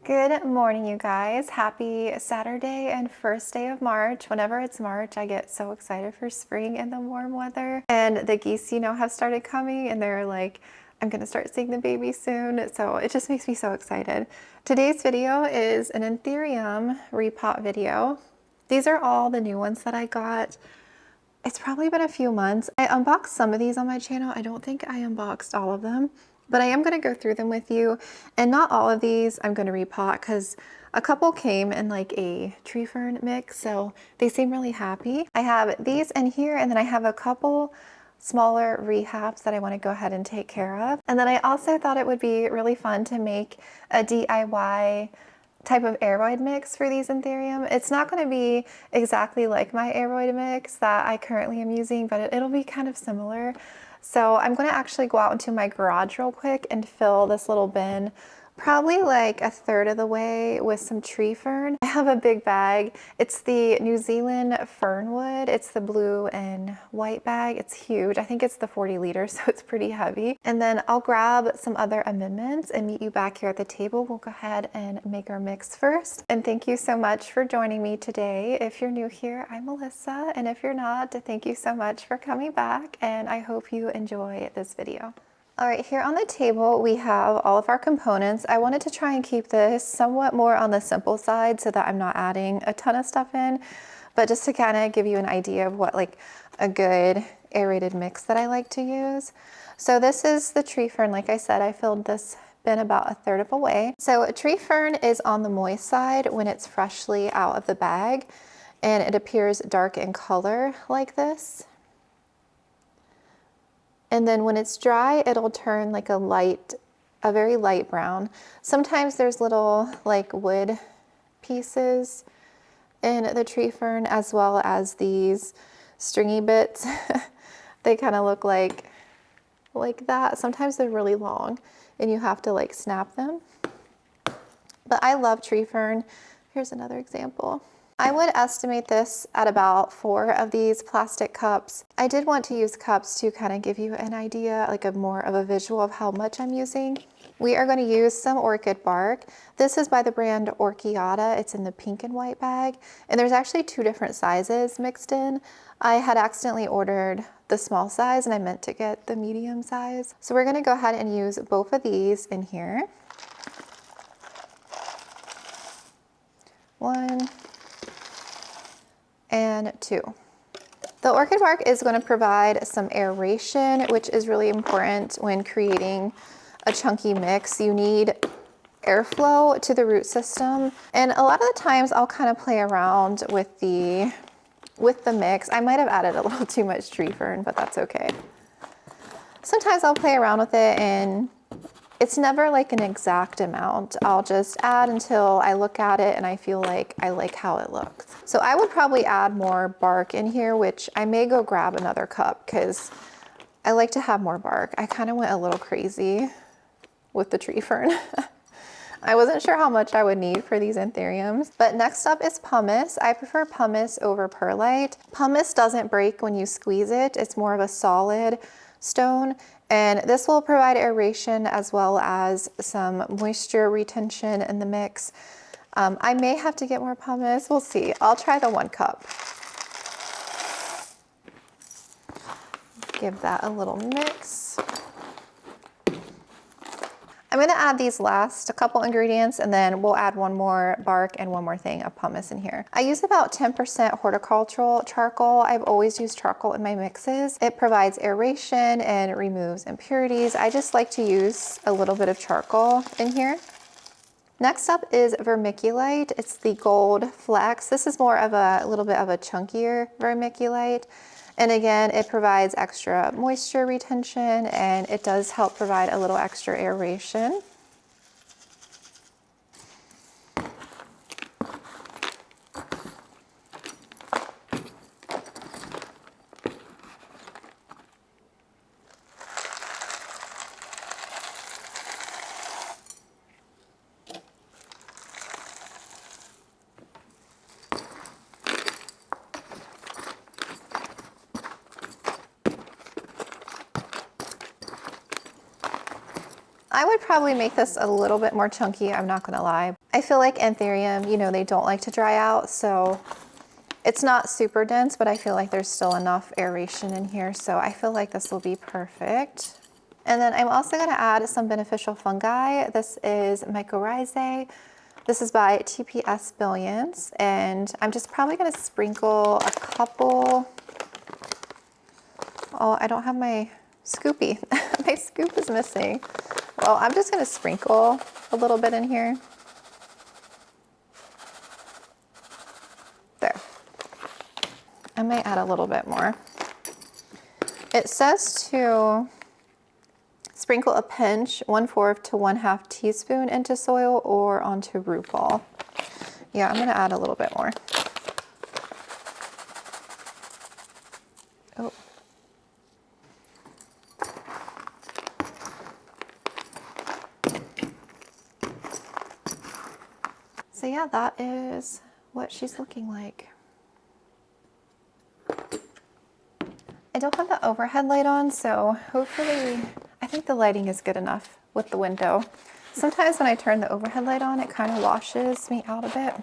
Good morning, you guys. Happy Saturday and first day of March. Whenever it's March, I get so excited for spring and the warm weather. And the geese, have started coming and they're like, I'm gonna start seeing the baby soon. So it just makes me so excited. Today's video is an anthurium repot video. These are all the new ones that I got. It's probably been a few months. I unboxed some of these on my channel. I don't think I unboxed all of them, but I am going to go through them with you. And not all of these I'm going to repot because a couple came in like a tree fern mix, so they seem really happy. I have these in here, and then I have a couple smaller rehabs that I want to go ahead and take care of. And then I also thought it would be really fun to make a DIY type of aeroid mix for these anthurium. It's not going to be exactly like my aeroid mix that I currently am using, but it'll be kind of similar. So I'm going to actually go out into my garage real quick and fill this little bin probably like a third of the way with some tree fern. I have a big bag. It's the New Zealand fernwood. It's the blue and white bag. It's huge. I think it's the 40 liters, so it's pretty heavy. And then I'll grab some other amendments and meet you back here at the table. We'll go ahead and make our mix first. And thank you so much for joining me today. If you're new here, I'm Melissa. And if you're not, thank you so much for coming back. And I hope you enjoy this video. All right, here on the table, we have all of our components. I wanted to try and keep this somewhat more on the simple side so that I'm not adding a ton of stuff in, but just to kind of give you an idea of what like a good aerated mix that I like to use. So this is the tree fern. Like I said, I filled this bin about a third of a way. So a tree fern is on the moist side when it's freshly out of the bag, and it appears dark in color like this. And then when it's dry, it'll turn like a very light brown. Sometimes there's little like wood pieces in the tree fern, as well as these stringy bits. They kind of look like that. Sometimes they're really long and you have to like snap them. But I love tree fern. Here's another example. I would estimate this at about 4 of these plastic cups. I did want to use cups to kind of give you an idea, like more of a visual of how much I'm using. We are going to use some orchid bark. This is by the brand Orchiata. It's in the pink and white bag. And there's actually 2 different sizes mixed in. I had accidentally ordered the small size and I meant to get the medium size. So we're going to go ahead and use both of these in here. 1 and 2. The orchid bark is going to provide some aeration, which is really important when creating a chunky mix. You need airflow to the root system. And a lot of the times I'll kind of play around with the mix. I might have added a little too much tree fern, but that's okay. Sometimes I'll play around with it and it's never like an exact amount. I'll just add until I look at it and I feel like I like how it looks. So I would probably add more bark in here, which I may go grab another cup because I like to have more bark. I kind of went a little crazy with the tree fern. I wasn't sure how much I would need for these anthuriums. But next up is pumice. I prefer pumice over perlite. Pumice doesn't break when you squeeze it. It's more of a solid stone. And this will provide aeration as well as some moisture retention in the mix. I may have to get more pumice. We'll see. I'll try the 1 cup. Give that a little mix. I'm going to add these last couple ingredients and then we'll add 1 more bark and 1 more thing of pumice in here. I use about 10% horticultural charcoal. I've always used charcoal in my mixes. It provides aeration and removes impurities. I just like to use a little bit of charcoal in here. Next up is vermiculite. It's the gold flex. This is more of a little bit of a chunkier vermiculite. And again, it provides extra moisture retention and it does help provide a little extra aeration. I would probably make this a little bit more chunky, I'm not gonna lie. I feel like anthurium, you know, they don't like to dry out, so it's not super dense, but I feel like there's still enough aeration in here, so I feel like this will be perfect. And then I'm also going to add some beneficial fungi. This is mycorrhizae. This is by TPS Billions, and I'm just probably going to sprinkle a couple. Oh, I don't have my scoopy. My scoop is missing. Well, I'm just going to sprinkle a little bit in here. There. I might add a little bit more. It says to sprinkle a pinch, 1/4 to 1/2 teaspoon into soil or onto root ball. Yeah, I'm going to add a little bit more. Oh. So yeah, that is what she's looking like. I don't have the overhead light on, so hopefully, I think the lighting is good enough with the window. Sometimes when I turn the overhead light on, it kind of washes me out a bit.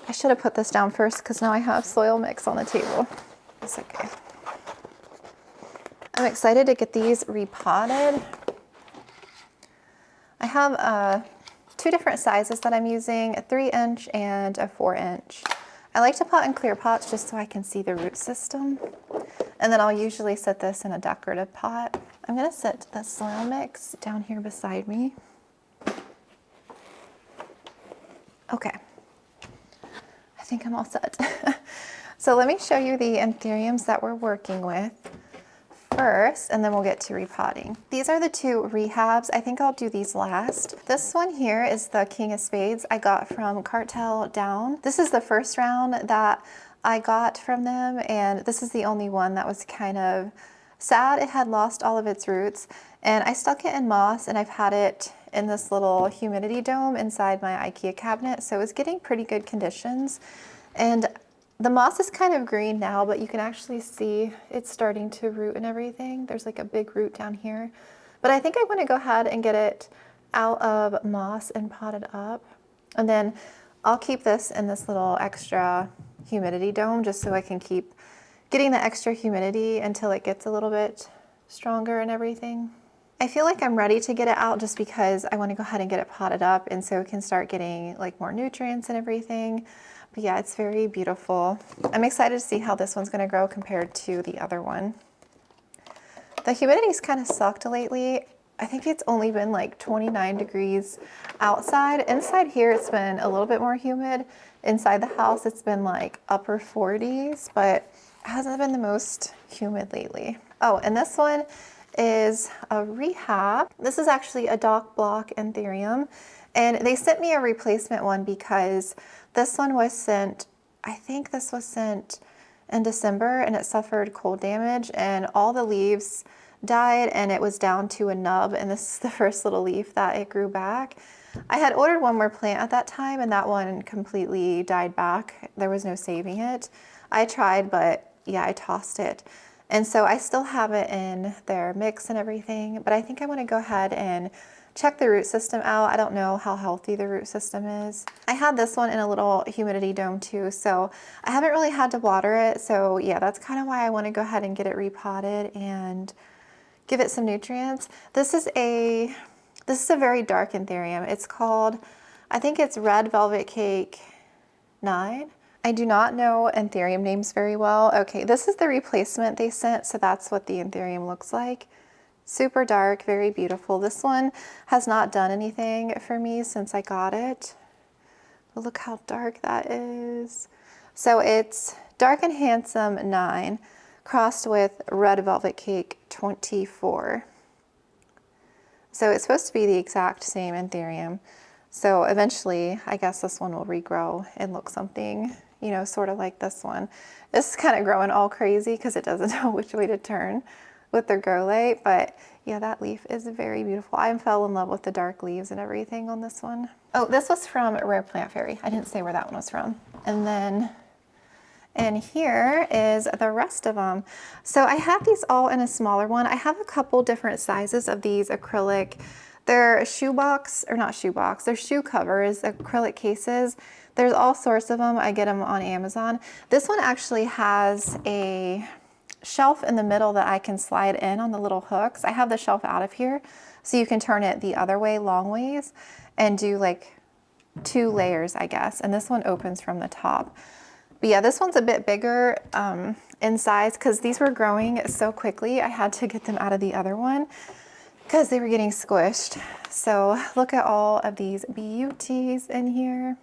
I should have put this down first because now I have soil mix on the table. It's okay. I'm excited to get these repotted. I have 2 different sizes that I'm using, a 3-inch and a 4-inch. I like to pot in clear pots just so I can see the root system. And then I'll usually set this in a decorative pot. I'm gonna set the soil mix down here beside me. Okay, I think I'm all set. So let me show you the anthuriums that we're working with first, and then we'll get to repotting. These are the 2 rehabs. I think I'll do these last. This one here is the King of Spades I got from Cartel Down. This is the first round that I got from them, and this is the only one that was kind of sad. It had lost all of its roots, and I stuck it in moss, and I've had it in this little humidity dome inside my IKEA cabinet, so it's getting pretty good conditions. And the moss is kind of green now, but you can actually see it's starting to root and everything. There's like a big root down here. But I think I want to go ahead and get it out of moss and pot it up. And then I'll keep this in this little extra humidity dome just so I can keep getting the extra humidity until it gets a little bit stronger and everything. I feel like I'm ready to get it out just because I want to go ahead and get it potted up and so it can start getting like more nutrients and everything. But yeah, it's very beautiful. I'm excited to see how this one's gonna grow compared to the other one. The humidity's kind of sucked lately. I think it's only been like 29 degrees outside. Inside here, it's been a little bit more humid. Inside the house, it's been like upper 40s, but it hasn't been the most humid lately. Oh, and this one is a rehab. This is actually a dock block anthurium, and they sent me a replacement one because this one was sent, I think this was sent in December, and it suffered cold damage and all the leaves died and it was down to a nub, and this is the first little leaf that it grew back. I had ordered one more plant at that time and that one completely died back. There was no saving it. I tried, but yeah, I tossed it. And so I still have it in their mix and everything, but I think I want to go ahead and check the root system out. I don't know how healthy the root system is. I had this one in a little humidity dome too, so I haven't really had to water it. So yeah, that's kind of why I want to go ahead and get it repotted and give it some nutrients. This is a very dark anthurium. It's called, I think it's Red Velvet Cake 9. I do not know anthurium names very well. Okay, this is the replacement they sent, so that's what the anthurium looks like. Super dark, very beautiful. This one has not done anything for me since I got it. But look how dark that is. So it's Dark and Handsome 9 crossed with Red Velvet Cake 24. So it's supposed to be the exact same anthurium. So eventually, I guess this one will regrow and look something, you know, sort of like this one. This is kind of growing all crazy because it doesn't know which way to turn with their grow light, but yeah, that leaf is very beautiful. I fell in love with the dark leaves and everything on this one. Oh, this was from Rare Plant Fairy. I didn't say where that one was from. And then, and here is the rest of them. So I have these all in a smaller one. I have a couple different sizes of these acrylic They're shoebox, or not shoebox, they're shoe covers, acrylic cases. There's all sorts of them. I get them on Amazon. This one actually has a shelf in the middle that I can slide in on the little hooks. I have the shelf out of here, so you can turn it the other way, long ways, and do like 2 layers, I guess. And this one opens from the top. But yeah, this one's a bit bigger in size because these were growing so quickly. I had to get them out of the other one because they were getting squished. So look at all of these beauties in here.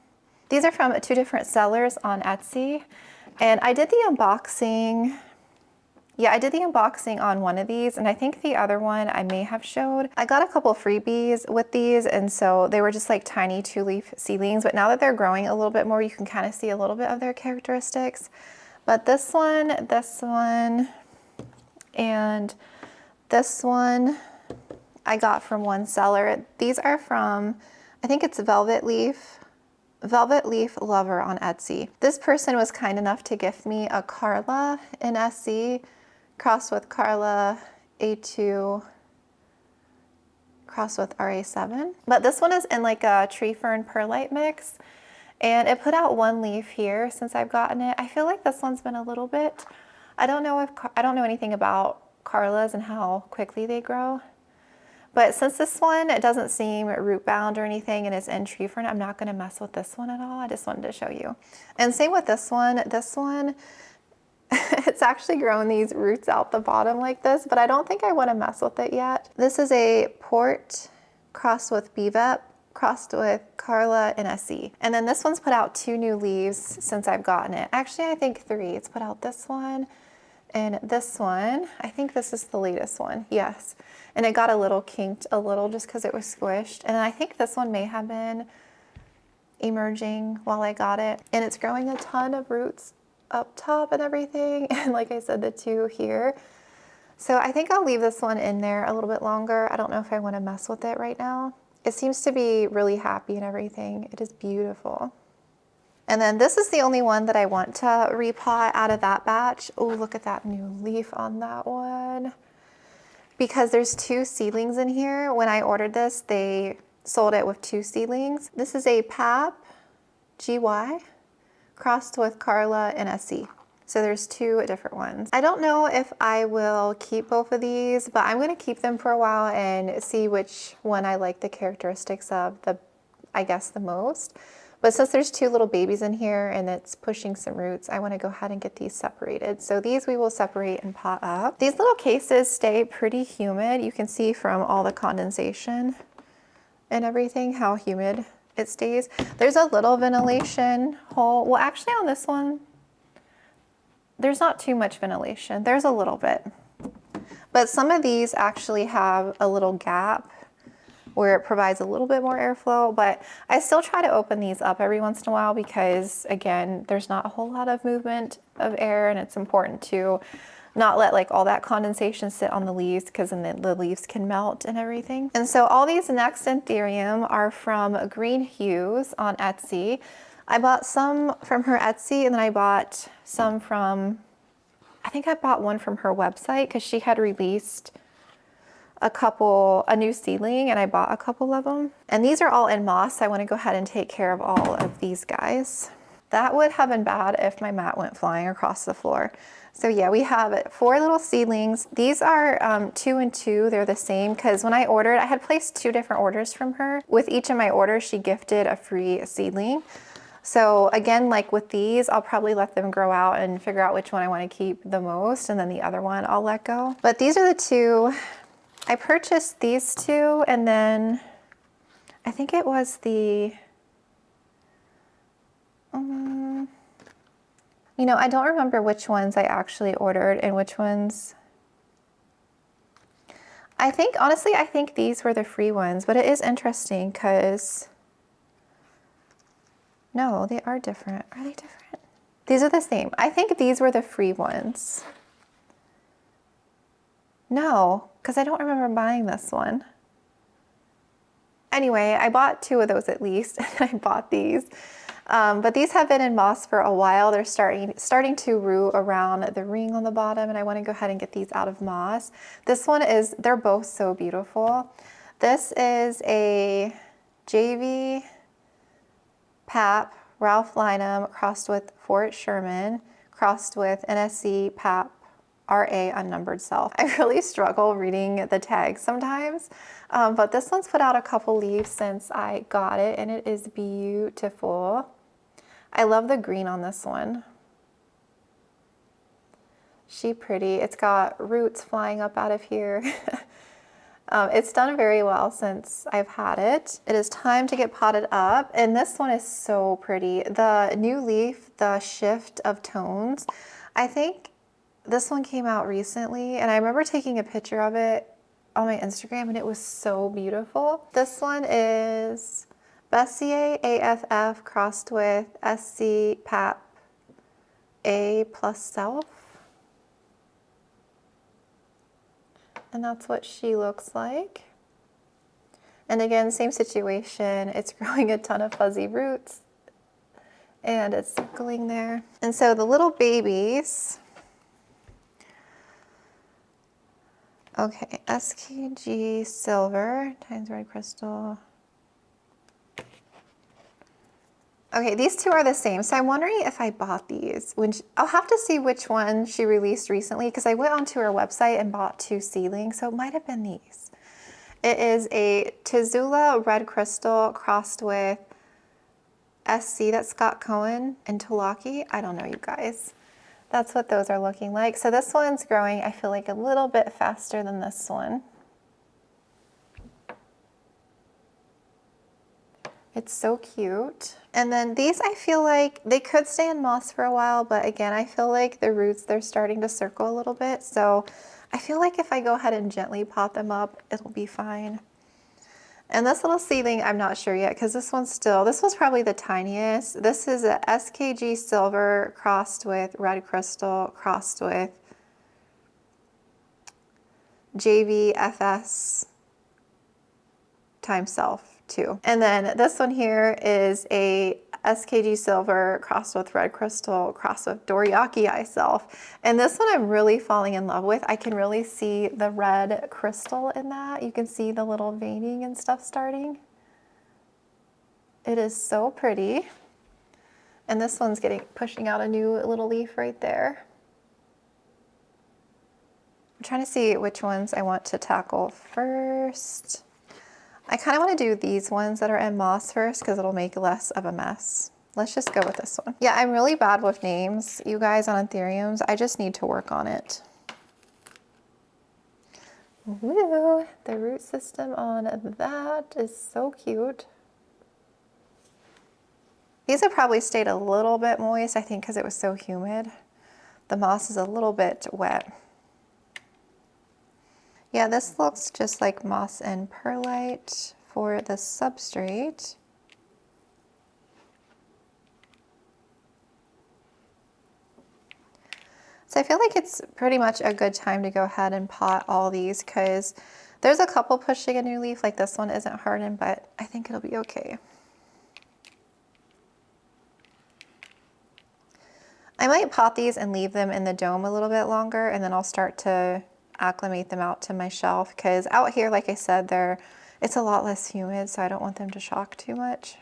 These are from 2 different sellers on Etsy. And I did the unboxing. Yeah, I did the unboxing on one of these, and I think the other one I may have showed. I got a couple freebies with these, and so they were just like tiny 2-leaf seedlings, but now that they're growing a little bit more, you can kind of see a little bit of their characteristics. But this one, and this one I got from one seller. These are from, I think it's Velvet Leaf Lover on Etsy. This person was kind enough to gift me a Carla in SC crossed with Carla A2 crossed with RA7. But this one is in like a tree fern perlite mix, and it put out 1 leaf here since I've gotten it. I feel like this one's been a little bit, I don't know anything about Carlas and how quickly they grow. But since this one, it doesn't seem root bound or anything and it's in tree fern, I'm not gonna mess with this one at all. I just wanted to show you. And same with this one. This one, it's actually grown these roots out the bottom like this, but I don't think I wanna mess with it yet. This is a Port crossed with Bevep, crossed with Carla and SE. And then this one's put out 2 new leaves since I've gotten it. Actually, I think 3. It's put out this one and this one. I think this is the latest one, yes. And it got a little kinked a little just because it was squished. And I think this one may have been emerging while I got it. And it's growing a ton of roots up top and everything. And like I said, the 2 here. So I think I'll leave this one in there a little bit longer. I don't know if I want to mess with it right now. It seems to be really happy and everything. It is beautiful. And then this is the only one that I want to repot out of that batch. Oh, look at that new leaf on that one. Because there's 2 seedlings in here. When I ordered this, they sold it with 2 seedlings. This is a Pap GY crossed with Carla and SE. So there's 2 different ones. I don't know if I will keep both of these, but I'm gonna keep them for a while and see which one I like the characteristics of I guess the most. But since there's 2 little babies in here and it's pushing some roots, I want to go ahead and get these separated. So these we will separate and pot up. These little cases stay pretty humid. You can see from all the condensation and everything how humid it stays. There's a little ventilation hole. Well, actually on this one, there's not too much ventilation. There's a little bit. But some of these actually have a little gap where it provides a little bit more airflow, but I still try to open these up every once in a while because, again, there's not a whole lot of movement of air, and it's important to not let like all that condensation sit on the leaves because then the leaves can melt and everything. And so all these next Anthurium are from Green Hues on Etsy. I bought some from her Etsy, and then I bought some from, I think I bought one from her website because she had released a new seedling, and I bought a couple of them. And these are all in moss. So I want to go ahead and take care of all of these guys. That would have been bad if my mat went flying across the floor. So yeah, we have 4 little seedlings. These are 2 and 2. They're the same because when I ordered, I had placed 2 different orders from her. With each of my orders, she gifted a free seedling. So again, like with these, I'll probably let them grow out and figure out which one I want to keep the most, and then the other one I'll let go. But these are the 2. I purchased these 2, and then I think it was the, you know, I don't remember which ones I actually ordered and which ones. I think, honestly, I think these were the free ones, but it is interesting because, no, they are different. Are they different? These are the same. I think these were the free ones. No, because I don't remember buying this one. Anyway, I bought 2 of those at least, and I bought these. But these have been in moss for a while. They're starting to root around the ring on the bottom, and I want to go ahead and get these out of moss. This one is, they're both so beautiful. This is a JV Pap Ralph Linum crossed with Fort Sherman, crossed with NSC Pap RA unnumbered self. I really struggle reading the tags sometimes, but this one's put out a couple leaves since I got it, and it is beautiful. I love the green on this one. She pretty. It's got roots flying up out of here. It's done very well since I've had it. It is time to get potted up, and this one is so pretty. The new leaf, the shift of tones, I think this one came out recently, and I remember taking a picture of it on my Instagram, and it was so beautiful. This one is Bessier AFF crossed with SC Pap A plus self. And that's what she looks like. And again, same situation. It's growing a ton of fuzzy roots and it's circling there. And so the little babies, okay, SKG silver times red crystal. Okay, these two are the same. So I'm wondering if I bought these. I'll have to see which one she released recently because I went onto her website and bought 2 seedlings, so it might have been these. It is a Tizula red crystal crossed with SC, that's Scott Cohen, and Tulaki. I don't know, you guys. That's what those are looking like. So this one's growing, I feel like, a little bit faster than this one. It's so cute. And then these, I feel like they could stay in moss for a while, but again, I feel like the roots, they're starting to circle a little bit. So I feel like if I go ahead and gently pot them up, it'll be fine. And this little seedling, I'm not sure yet because this one's probably the tiniest. This is a SKG silver crossed with red crystal, crossed with JV FS times self. Too. And then this one here is a SKG silver crossed with red crystal, crossed with Doriaki Eye Self. And this one I'm really falling in love with. I can really see the red crystal in that. You can see the little veining and stuff starting. It is so pretty. And this one's pushing out a new little leaf right there. I'm trying to see which ones I want to tackle first. I kind of want to do these ones that are in moss first because it'll make less of a mess. Let's just go with this one. Yeah, I'm really bad with names, you guys, on anthuriums. I just need to work on it. Woo, the root system on that is so cute. These have probably stayed a little bit moist, I think, because it was so humid. The moss is a little bit wet. Yeah, this looks just like moss and perlite for the substrate. So I feel like it's pretty much a good time to go ahead and pot all these because there's a couple pushing a new leaf, like this one isn't hardened, but I think it'll be okay. I might pot these and leave them in the dome a little bit longer, and then I'll start to acclimate them out to my shelf because out here, like I said, it's a lot less humid, so I don't want them to shock too much.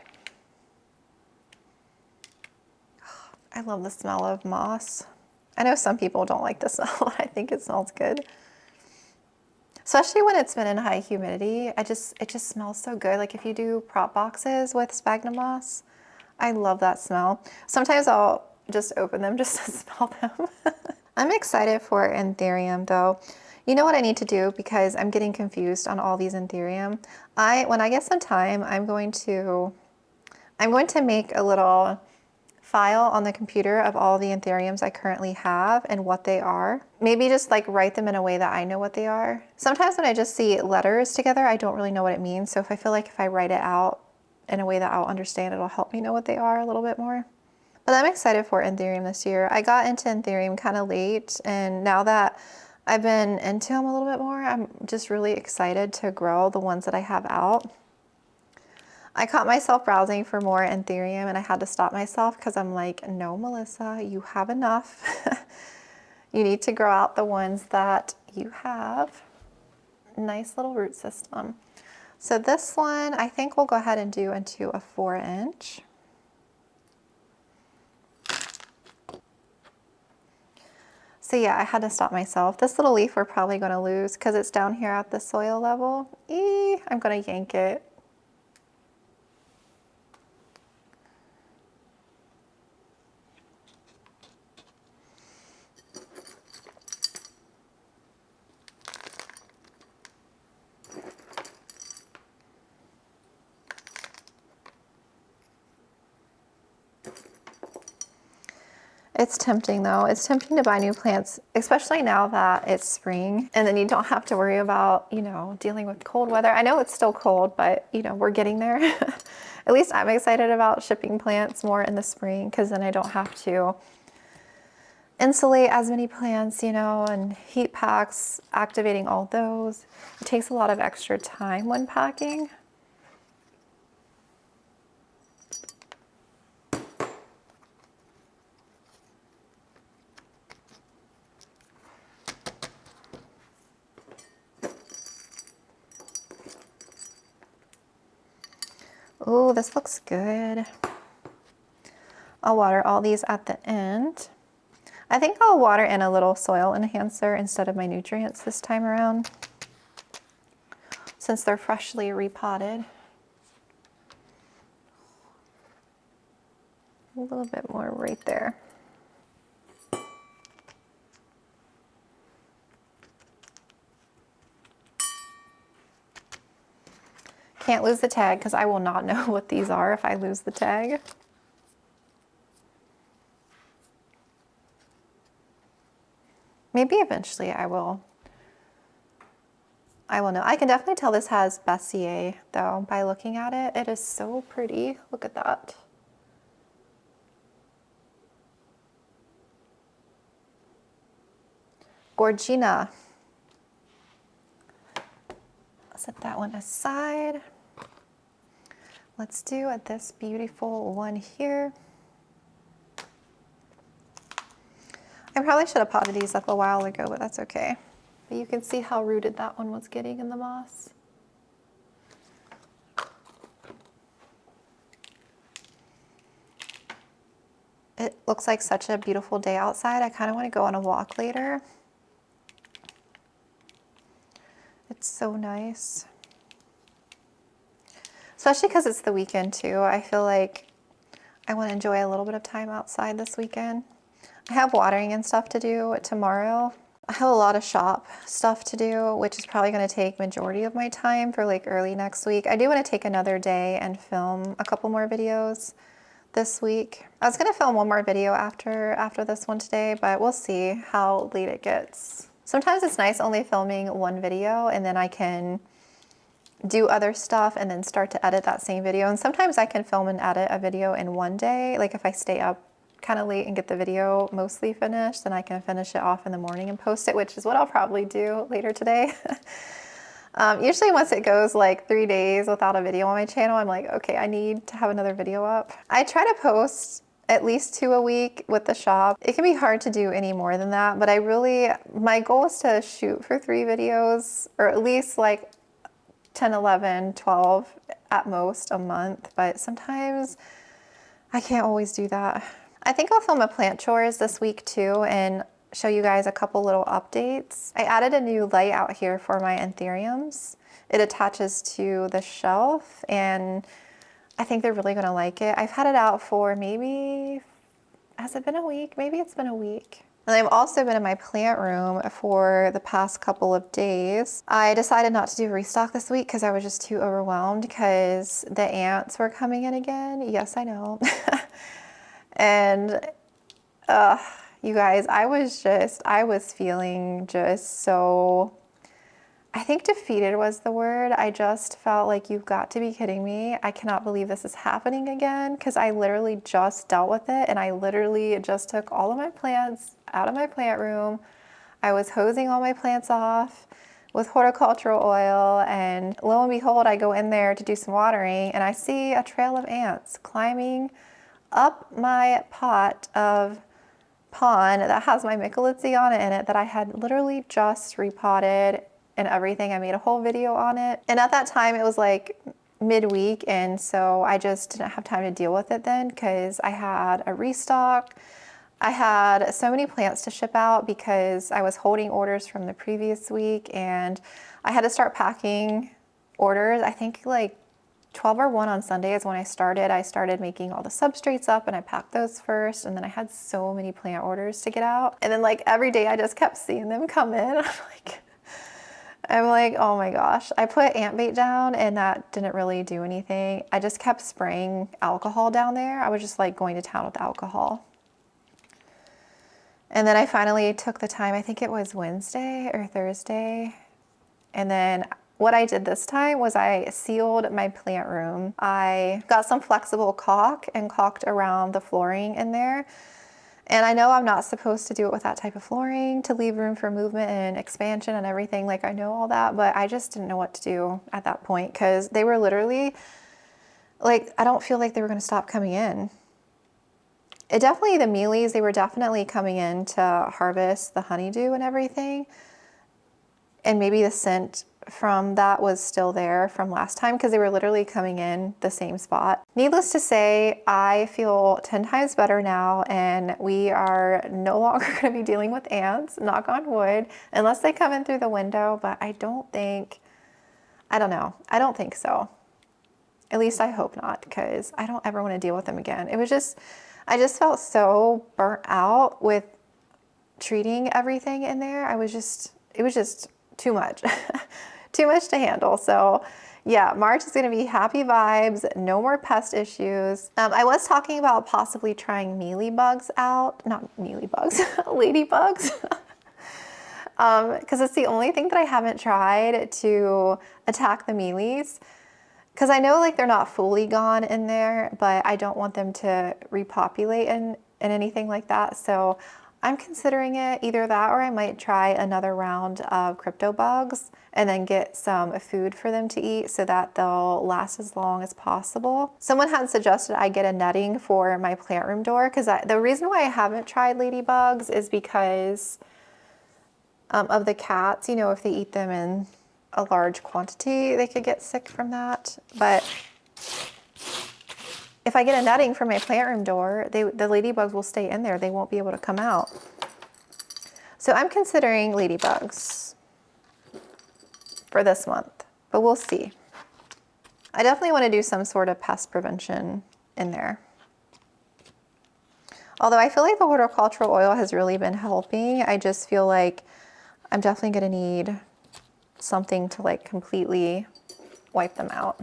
I love the smell of moss. I know some people don't like the smell, but I think it smells good. Especially when it's been in high humidity, it just smells so good. Like if you do prop boxes with sphagnum moss, I love that smell. Sometimes I'll just open them just to smell them. I'm excited for anthurium though. You know what I need to do because I'm getting confused on all these anthurium. When I get some time, I'm going to make a little file on the computer of all the anthuriums I currently have and what they are. Maybe just like write them in a way that I know what they are. Sometimes when I just see letters together, I don't really know what it means. So if I feel like if I write it out in a way that I'll understand, it'll help me know what they are a little bit more. But I'm excited for anthurium this year. I got into anthurium kind of late, and now that I've been into them a little bit more, I'm just really excited to grow the ones that I have out. I caught myself browsing for more anthurium and I had to stop myself because I'm like, no, Melissa, you have enough. You need to grow out the ones that you have. Nice little root system. So this one, I think we'll go ahead and do into a 4-inch. So yeah, I had to stop myself. This little leaf we're probably going to lose because it's down here at the soil level. I'm going to yank it. It's tempting though. It's tempting to buy new plants, especially now that it's spring and then you don't have to worry about, you know, dealing with cold weather. I know it's still cold, but you know, we're getting there. At least I'm excited about shipping plants more in the spring because then I don't have to insulate as many plants, you know, and heat packs, activating all those. It takes a lot of extra time when packing. Oh, this looks good. I'll water all these at the end. I think I'll water in a little soil enhancer instead of my nutrients this time around, since they're freshly repotted. A little bit more right there. Can't lose the tag because I will not know what these are if I lose the tag. Maybe eventually I will know. I can definitely tell this has Bessier though by looking at it. It is so pretty. Look at that. Gorgina. Set that one aside. Let's do this beautiful one here. I probably should have potted these up a while ago, but that's okay. But you can see how rooted that one was getting in the moss. It looks like such a beautiful day outside. I kind of want to go on a walk later. It's so nice. Especially because it's the weekend too. I feel like I want to enjoy a little bit of time outside this weekend. I have watering and stuff to do tomorrow. I have a lot of shop stuff to do, which is probably going to take majority of my time for like early next week. I do want to take another day and film a couple more videos this week. I was going to film one more video after this one today, but we'll see how late it gets. Sometimes it's nice only filming one video and then I can do other stuff and then start to edit that same video. And sometimes I can film and edit a video in one day. Like if I stay up kind of late and get the video mostly finished, then I can finish it off in the morning and post it, which is what I'll probably do later today. Usually once it goes like 3 days without a video on my channel, I'm like, okay, I need to have another video up. I try to post at least 2 a week with the shop. It can be hard to do any more than that, but my goal is to shoot for 3 videos, or at least like 10, 11, 12 at most a month, but sometimes I can't always do that. I think I'll film a plant chores this week too and show you guys a couple little updates. I added a new light out here for my anthuriums. It attaches to the shelf and I think they're really gonna like it. I've had it out for maybe, has it been a week? Maybe it's been a week. And I've also been in my plant room for the past couple of days. I decided not to do a restock this week because I was just too overwhelmed because the ants were coming in again. Yes, I know. And you guys, I was feeling just so, I think defeated was the word. I just felt like, you've got to be kidding me. I cannot believe this is happening again, because I literally just dealt with it and I literally just took all of my plants out of my plant room. I was hosing all my plants off with horticultural oil, and lo and behold, I go in there to do some watering and I see a trail of ants climbing up my pot of pond that has my Micholitzy on it in it that I had literally just repotted and everything. I made a whole video on it. And at that time it was like midweek, and so I just didn't have time to deal with it then because I had a restock. I had so many plants to ship out because I was holding orders from the previous week, and I had to start packing orders. I think like 12 or 1 on Sunday is when I started. I started making all the substrates up and I packed those first, and then I had so many plant orders to get out. And then like every day I just kept seeing them come in. I'm like, oh my gosh. I put ant bait down and that didn't really do anything. I just kept spraying alcohol down there. I was just like going to town with alcohol. And then I finally took the time, I think it was Wednesday or Thursday. And then what I did this time was I sealed my plant room. I got some flexible caulk and caulked around the flooring in there. And I know I'm not supposed to do it with that type of flooring to leave room for movement and expansion and everything. Like I know all that, but I just didn't know what to do at that point because they were literally like, I don't feel like they were going to stop coming in. The mealies, they were definitely coming in to harvest the honeydew and everything. And maybe the scent from that was still there from last time because they were literally coming in the same spot. Needless to say, I feel 10 times better now, and we are no longer going to be dealing with ants, knock on wood, unless they come in through the window, but I don't think so. At least I hope not, because I don't ever want to deal with them again. I just felt so burnt out with treating everything in there. It was just too much, too much to handle. So yeah, March is going to be happy vibes, no more pest issues. I was talking about possibly trying mealybugs out, not mealybugs, ladybugs. Because it's the only thing that I haven't tried to attack the mealies. Because I know like they're not fully gone in there, but I don't want them to repopulate and anything like that. So I'm considering it, either that or I might try another round of crypto bugs and then get some food for them to eat so that they'll last as long as possible. Someone had suggested I get a netting for my plant room door because the reason why I haven't tried ladybugs is because of the cats. You know, if they eat them in a large quantity, they could get sick from that. But if I get a netting for my plant room door, the ladybugs will stay in there. They won't be able to come out. So I'm considering ladybugs for this month, but we'll see. I definitely want to do some sort of pest prevention in there. Although I feel like the horticultural oil has really been helping, I just feel like I'm definitely going to need something to like completely wipe them out.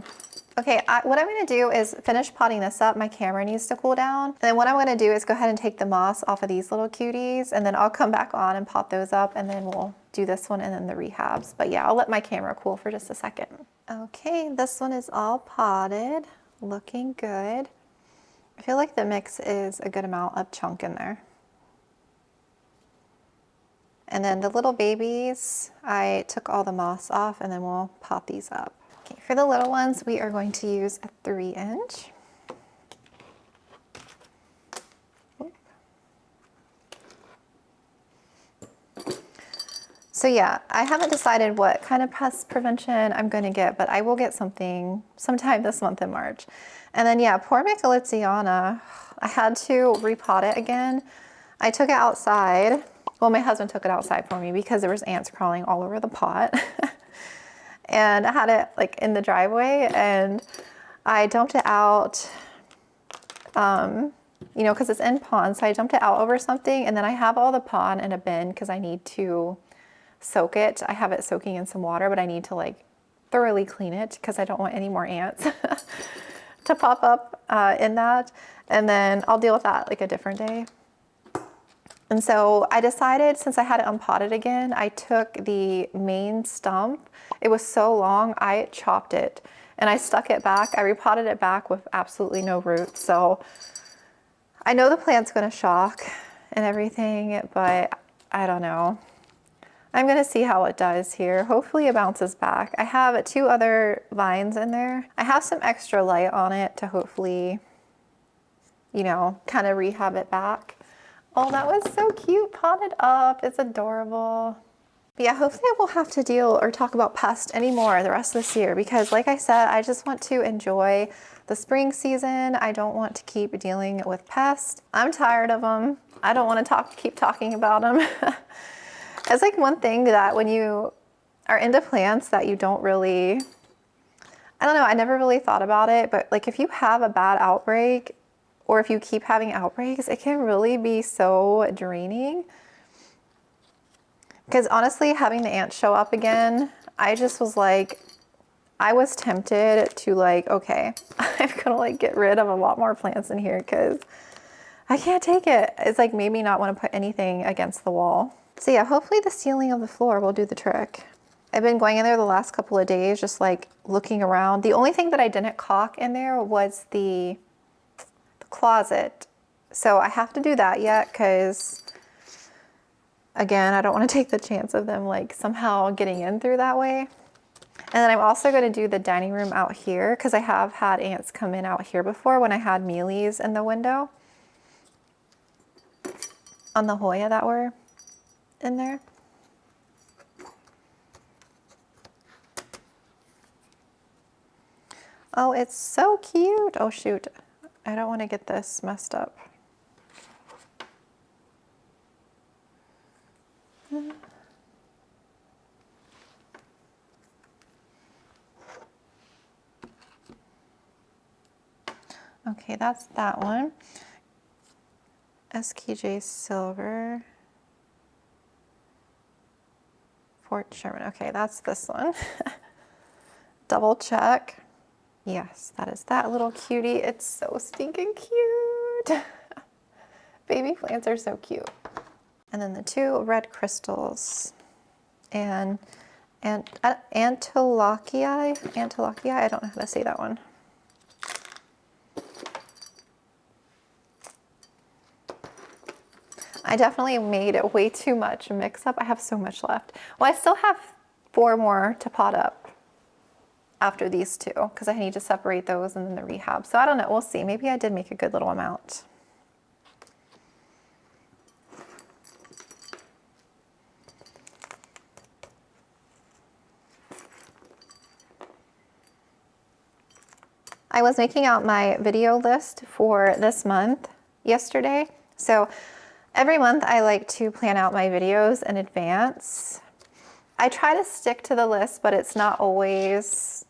Okay, what I'm going to do is finish potting this up. My camera needs to cool down. And then what I'm going to do is go ahead and take the moss off of these little cuties, and then I'll come back on and pot those up, and then we'll do this one and then the rehabs. But yeah, I'll let my camera cool for just a second. Okay, this one is all potted, looking good. I feel like the mix is a good amount of chunk in there. And then the little babies, I took all the moss off, and then we'll pot these up. Okay, for the little ones, we are going to use a 3-inch. So yeah, I haven't decided what kind of pest prevention I'm going to get, but I will get something sometime this month in March. And then yeah, poor Michelitziana, I had to repot it again. I took it outside. Well, my husband took it outside for me because there was ants crawling all over the pot. And I had it like in the driveway, and I dumped it out, you know, because it's in pond. So I dumped it out over something, and then I have all the pond in a bin because I need to soak it. I have it soaking in some water, but I need to like thoroughly clean it because I don't want any more ants to pop up in that. And then I'll deal with that like a different day. And so I decided, since I had it unpotted again, I took the main stump. It was so long, I chopped it and I stuck it back. I repotted it back with absolutely no roots. So I know the plant's gonna shock and everything, but I don't know. I'm gonna see how it does here. Hopefully it bounces back. I have 2 other vines in there. I have some extra light on it to hopefully, you know, kind of rehab it back. Oh, that was so cute, potted up. It's adorable. But yeah, hopefully I won't have to deal or talk about pests anymore the rest of this year because like I said, I just want to enjoy the spring season. I don't want to keep dealing with pests. I'm tired of them. I don't want to keep talking about them. It's like one thing that when you are into plants that you don't really, I don't know, I never really thought about it, but like if you have a bad outbreak or if you keep having outbreaks, it can really be so draining. Because honestly, having the ants show up again, I just was like, I was tempted to like, okay, I'm gonna like get rid of a lot more plants in here because I can't take it. It's like made me not want to put anything against the wall. So yeah, hopefully the ceiling of the floor will do the trick. I've been going in there the last couple of days, just like looking around. The only thing that I didn't caulk in there was the closet. So I have to do that yet because again, I don't want to take the chance of them like somehow getting in through that way. And then I'm also going to do the dining room out here because I have had ants come in out here before when I had mealies in the window on the Hoya that were in there. Oh, it's so cute. Oh shoot, I don't want to get this messed up. Okay, that's that one. SKJ Silver. Fort Sherman. Okay, that's this one. Double check. Yes, that is that little cutie. It's so stinking cute. Baby plants are so cute. And then the two red crystals. And Antilochii, I don't know how to say that one. I definitely made way too much mix up. I have so much left. Well, I still have 4 more to pot up after these two because I need to separate those and then the rehab. So I don't know, we'll see. Maybe I did make a good little amount. I was making out my video list for this month yesterday. So every month I like to plan out my videos in advance. I try to stick to the list, but it's not always,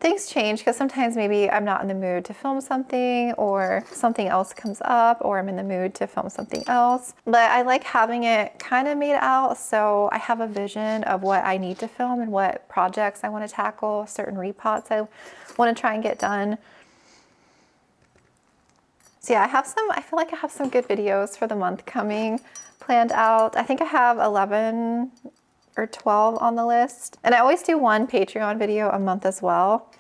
things change because sometimes maybe I'm not in the mood to film something or something else comes up or I'm in the mood to film something else. But I like having it kind of made out so I have a vision of what I need to film and what projects I want to tackle, certain repots I want to try and get done. So yeah, I feel like I have some good videos for the month coming planned out. I think I have 11 or 12 on the list. And I always do one Patreon video a month as well.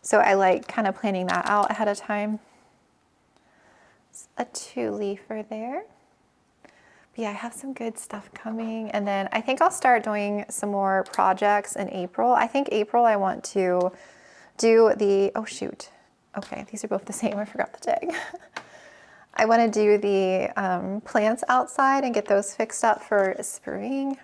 So I like kind of planning that out ahead of time. It's a 2-leafer there. But yeah, I have some good stuff coming. And then I think I'll start doing some more projects in April. I think April I want to do the, oh shoot. Okay, these are both the same, I forgot the tag. I want to do the plants outside and get those fixed up for spring.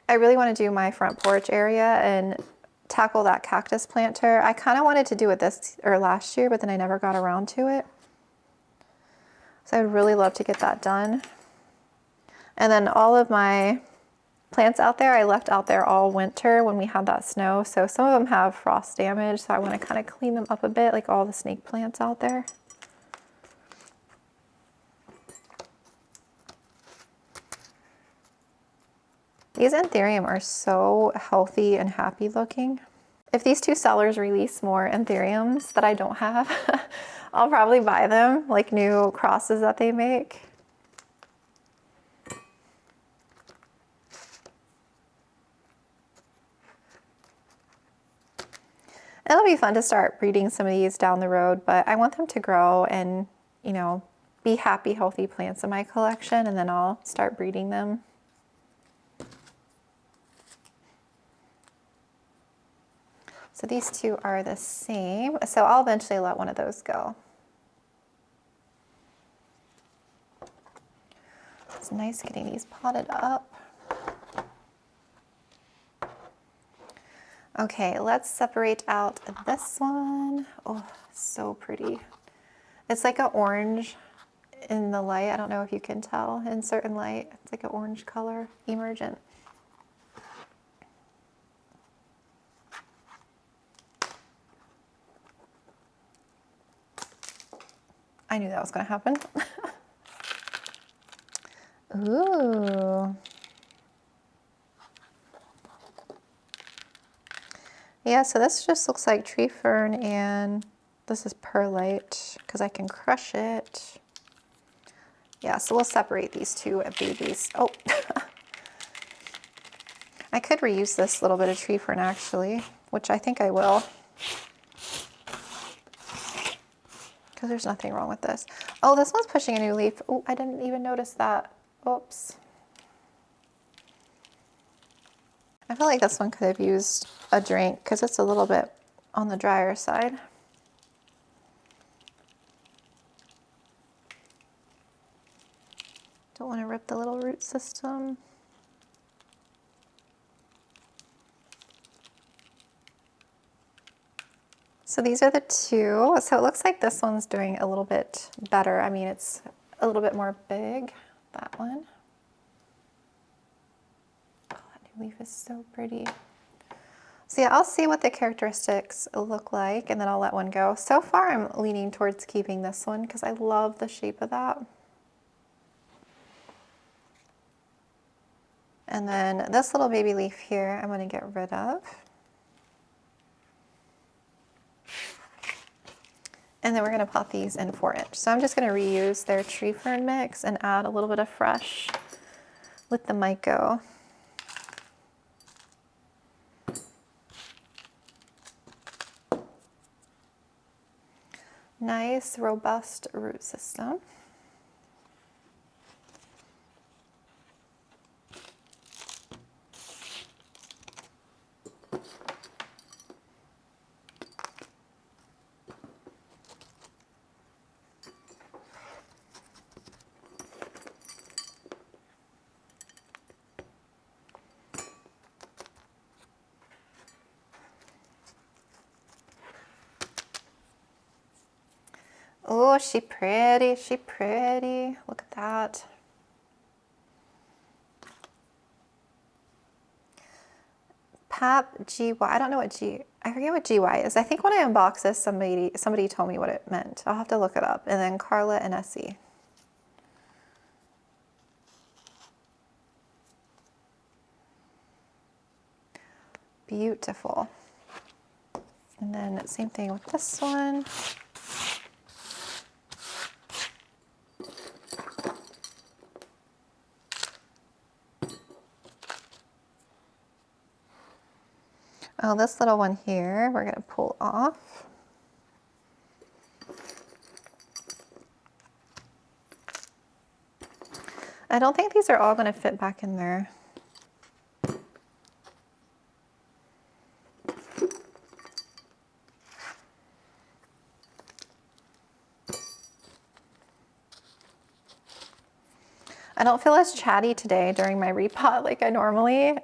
I really want to do my front porch area and tackle that cactus planter. I kind of wanted to do it this or last year, but then I never got around to it. So I'd really love to get that done. And then all of my plants out there, I left out there all winter when we had that snow. So some of them have frost damage. So I want to kind of clean them up a bit, like all the snake plants out there. These anthurium are so healthy and happy looking. If these two sellers release more anthuriums that I don't have, I'll probably buy them, like new crosses that they make. It'll be fun to start breeding some of these down the road, but I want them to grow and, you know, be happy, healthy plants in my collection, and then I'll start breeding them. So these two are the same. So I'll eventually let one of those go. nice getting these potted up. Okay, let's separate out this one. Oh, so pretty. It's like an orange in the light. I don't know if you can tell in certain light. It's like an orange color, emergent. I knew that was going to happen. Ooh. Yeah, so this just looks like tree fern, and this is perlite because I can crush it. Yeah, so we'll separate these two babies. Oh, I could reuse this little bit of tree fern actually, which I think I will. Because there's nothing wrong with this. Oh, this one's pushing a new leaf. Oh, I didn't even notice that. Oops. I feel like this one could have used a drink because it's a little bit on the drier side. Don't want to rip the little root system. So these are the two. So it looks like this one's doing a little bit better. I mean, it's a little bit more big, that one. Oh, that new leaf is so pretty. So yeah, I'll see what the characteristics look like and then I'll let one go. So far I'm leaning towards keeping this one because I love the shape of that. And then this little baby leaf here I'm going to get rid of. And then we're going to pot these in 4-inch. So I'm just going to reuse their tree fern mix and add a little bit of fresh with the myco. Nice, robust root system. Oh, she pretty, she pretty. Look at that. Pap GY, I don't know what I forget what GY is. I think when I unboxed this, somebody told me what it meant. I'll have to look it up. And then Carla and Essie. Beautiful. And then same thing with this one. Oh, this little one here, we're gonna pull off. I don't think these are all gonna fit back in there. I don't feel as chatty today during my repot like I normally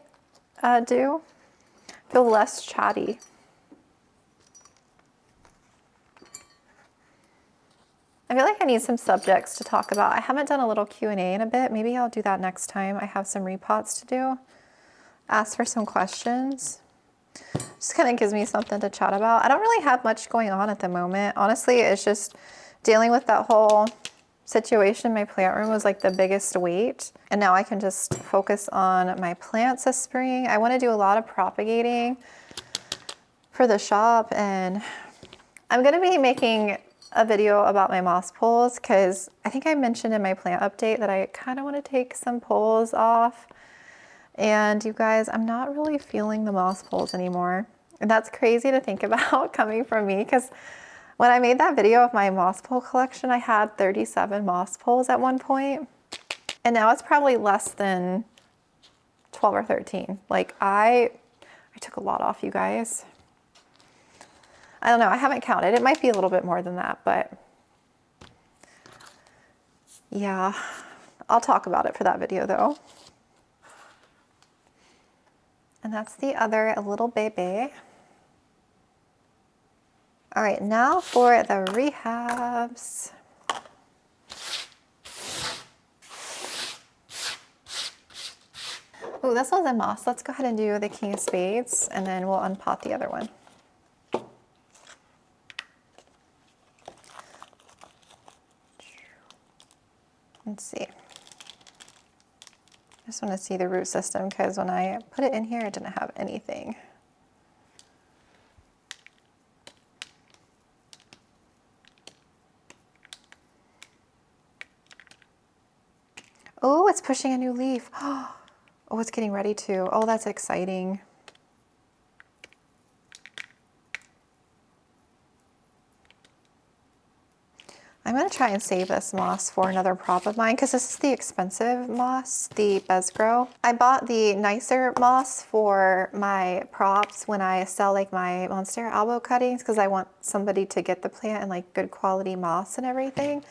do. I feel less chatty. I feel like I need some subjects to talk about. I haven't done a little Q&A in a bit. Maybe I'll do that next time. I have some repots to do. Ask for some questions. Just kind of gives me something to chat about. I don't really have much going on at the moment. Honestly, it's just dealing with that whole situation. My plant room was like the biggest weight. And now I can just focus on my plants this spring. I want to do a lot of propagating for the shop. And I'm going to be making a video about my moss poles because I think I mentioned in my plant update that I kind of want to take some poles off. And you guys, I'm not really feeling the moss poles anymore. And that's crazy to think about coming from me because when I made that video of my moss pole collection, I had 37 moss poles at one point. And now it's probably less than 12 or 13. Like I took a lot off, you guys. I don't know, I haven't counted. It might be a little bit more than that, but yeah. I'll talk about it for that video though. And that's the other little baby. All right, now for the rehabs. Oh, this one's in moss. Let's go ahead and do the King of Spades, and then we'll unpot the other one. Let's see. I just want to see the root system because when I put it in here, it didn't have anything. Oh, it's pushing a new leaf. Oh, it's getting ready to. Oh, that's exciting. I'm going to try and save this moss for another prop of mine because this is the expensive moss, the Bezgrow. I bought the nicer moss for my props when I sell like my Monstera elbow cuttings because I want somebody to get the plant and like good quality moss and everything.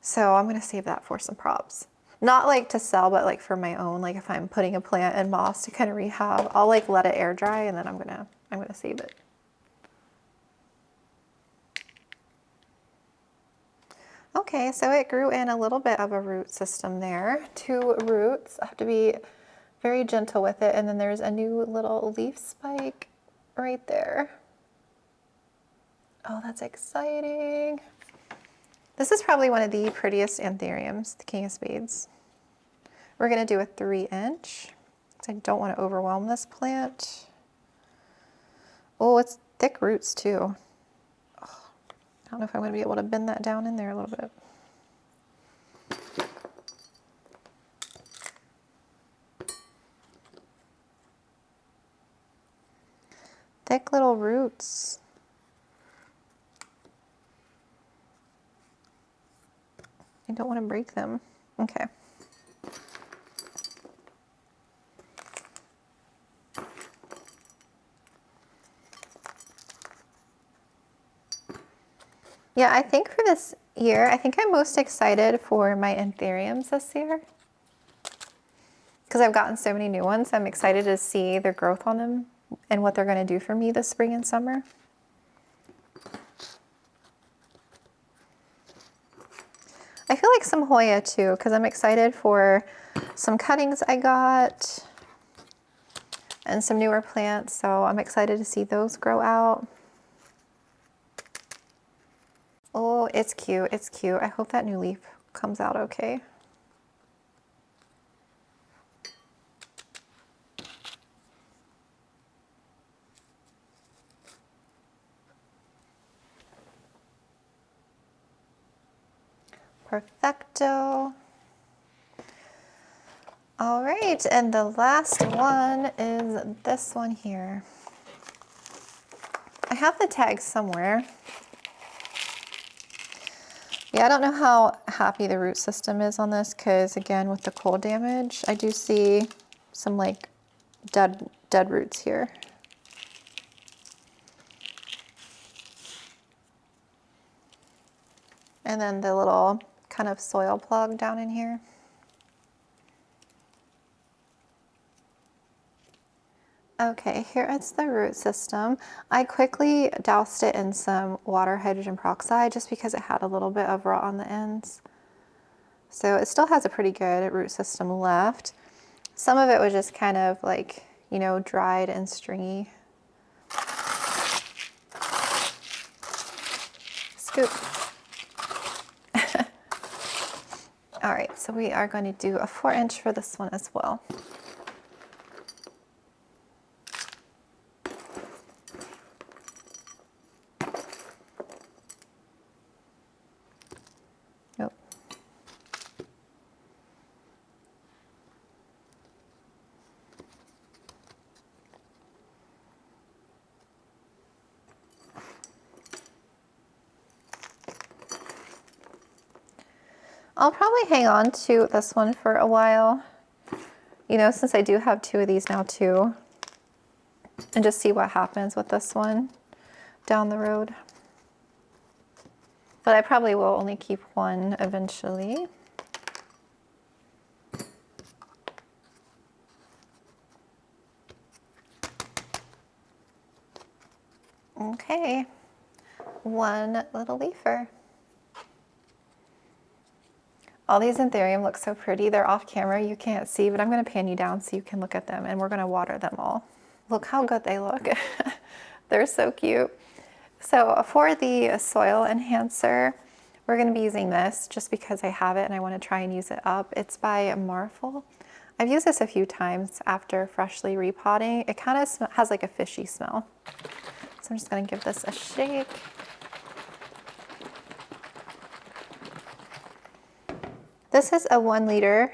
So I'm going to save that for some props. Not like to sell, but like for my own, like if I'm putting a plant in moss to kind of rehab, I'll like let it air dry and then I'm gonna save it. Okay, so it grew in a little bit of a root system there. 2 roots. I have to be very gentle with it. And then there's a new little leaf spike right there. Oh, that's exciting. This is probably one of the prettiest anthuriums, the King of Spades. We're gonna do a 3-inch. I don't want to overwhelm this plant. Oh, it's thick roots too. Oh, I don't know if I'm gonna be able to bend that down in there a little bit. Thick little roots. I don't want to break them. Okay. Yeah, I think for this year, I think I'm most excited for my anthuriums this year. Because I've gotten so many new ones. I'm excited to see their growth on them and what they're going to do for me this spring and summer. I feel like some Hoya too, because I'm excited for some cuttings I got and some newer plants. So I'm excited to see those grow out. Oh, it's cute. It's cute. I hope that new leaf comes out okay. Perfecto. All right, and the last one is this one here. I have the tag somewhere. Yeah, I don't know how happy the root system is on this because again, with the cold damage, I do see some like dead roots here. And then the little kind of soil plug down in here. Okay, here is the root system. I quickly doused it in some water hydrogen peroxide just because it had a little bit of rot on the ends. So it still has a pretty good root system left. Some of it was just kind of like, you know, dried and stringy. Scoop. All right, so we are going to do a 4-inch for this one as well. I'll probably hang on to this one for a while, you know, since I do have 2 of these now too, and just see what happens with this one down the road. But I probably will only keep one eventually. Okay, one little leafer. All these anthurium look so pretty. They're off camera, you can't see, but I'm gonna pan you down so you can look at them, and we're gonna water them all. Look how good they look. They're so cute. So for the soil enhancer, we're gonna be using this just because I have it and I wanna try and use it up. It's by Marful. I've used this a few times after freshly repotting. It kind of has like a fishy smell. So I'm just gonna give this a shake. This is a 1 liter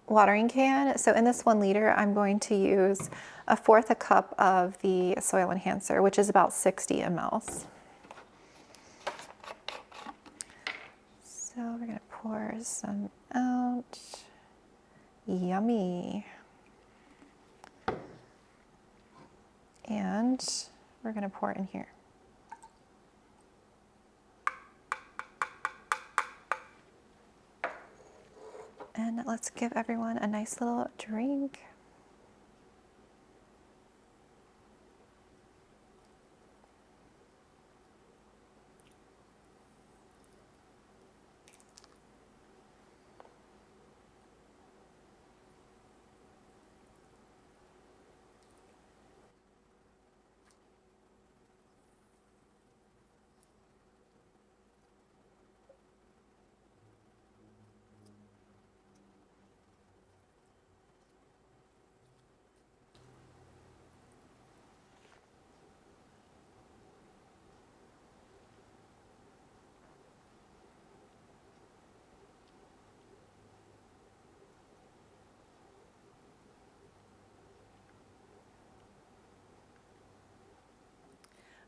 watering can. So in this 1 liter, I'm going to use 1/4 a cup of the soil enhancer, which is about 60 mLs. So we're gonna pour some out. Yummy. And we're gonna pour it in here. And let's give everyone a nice little drink.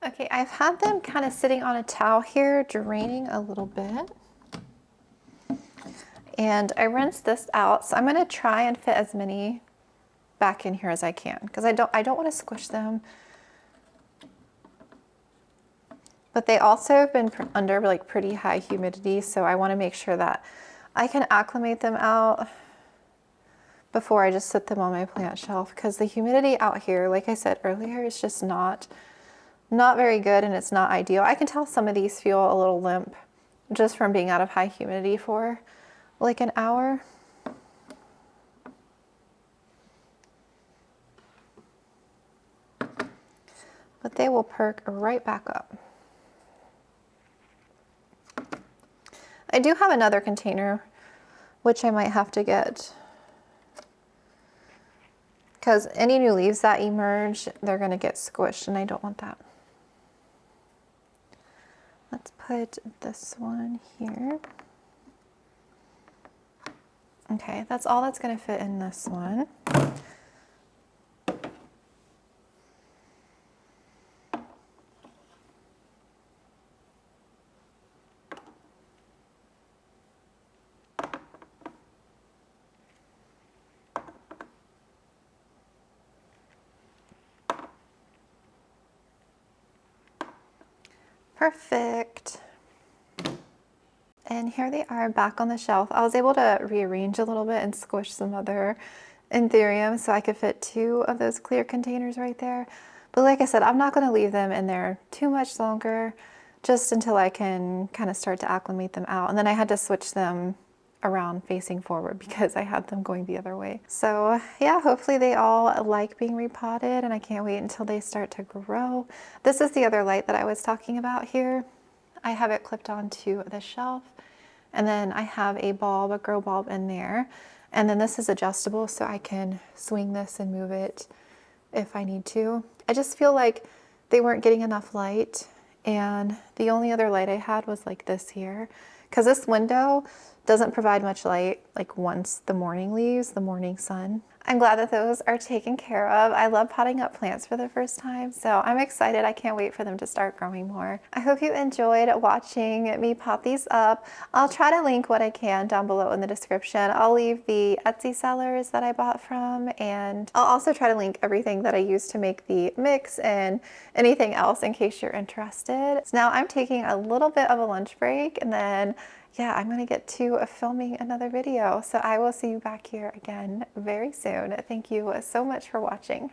Okay, I've had them kind of sitting on a towel here, draining a little bit. And I rinsed this out, so I'm gonna try and fit as many back in here as I can, because I don't want to squish them. But they also have been under like pretty high humidity, so I want to make sure that I can acclimate them out before I just sit them on my plant shelf, because the humidity out here, like I said earlier, is just not very good, and it's not ideal. I can tell some of these feel a little limp just from being out of high humidity for like an hour. But they will perk right back up. I do have another container, which I might have to get, because any new leaves that emerge, they're gonna get squished, and I don't want that. Let's put this one here. Okay, that's all that's gonna fit in this one. Perfect. And here they are back on the shelf. I was able to rearrange a little bit and squish some other anthurium so I could fit 2 of those clear containers right there. But like I said, I'm not going to leave them in there too much longer, just until I can kind of start to acclimate them out. And then I had to switch them around facing forward because I had them going the other way. So yeah, hopefully they all like being repotted, and I can't wait until they start to grow. This is the other light that I was talking about here. I have it clipped onto the shelf, and then I have a bulb, a grow bulb in there. And then this is adjustable, so I can swing this and move it if I need to. I just feel like they weren't getting enough light, and the only other light I had was like this here, because this window doesn't provide much light like once the morning leaves, the morning sun. I'm glad that those are taken care of. I love potting up plants for the first time, so I'm excited. I can't wait for them to start growing more. I hope you enjoyed watching me pot these up. I'll try to link what I can down below in the description. I'll leave the Etsy sellers that I bought from, and I'll also try to link everything that I used to make the mix and anything else in case you're interested. So now I'm taking a little bit of a lunch break, and then yeah, I'm gonna get to filming another video. So I will see you back here again very soon. Thank you so much for watching.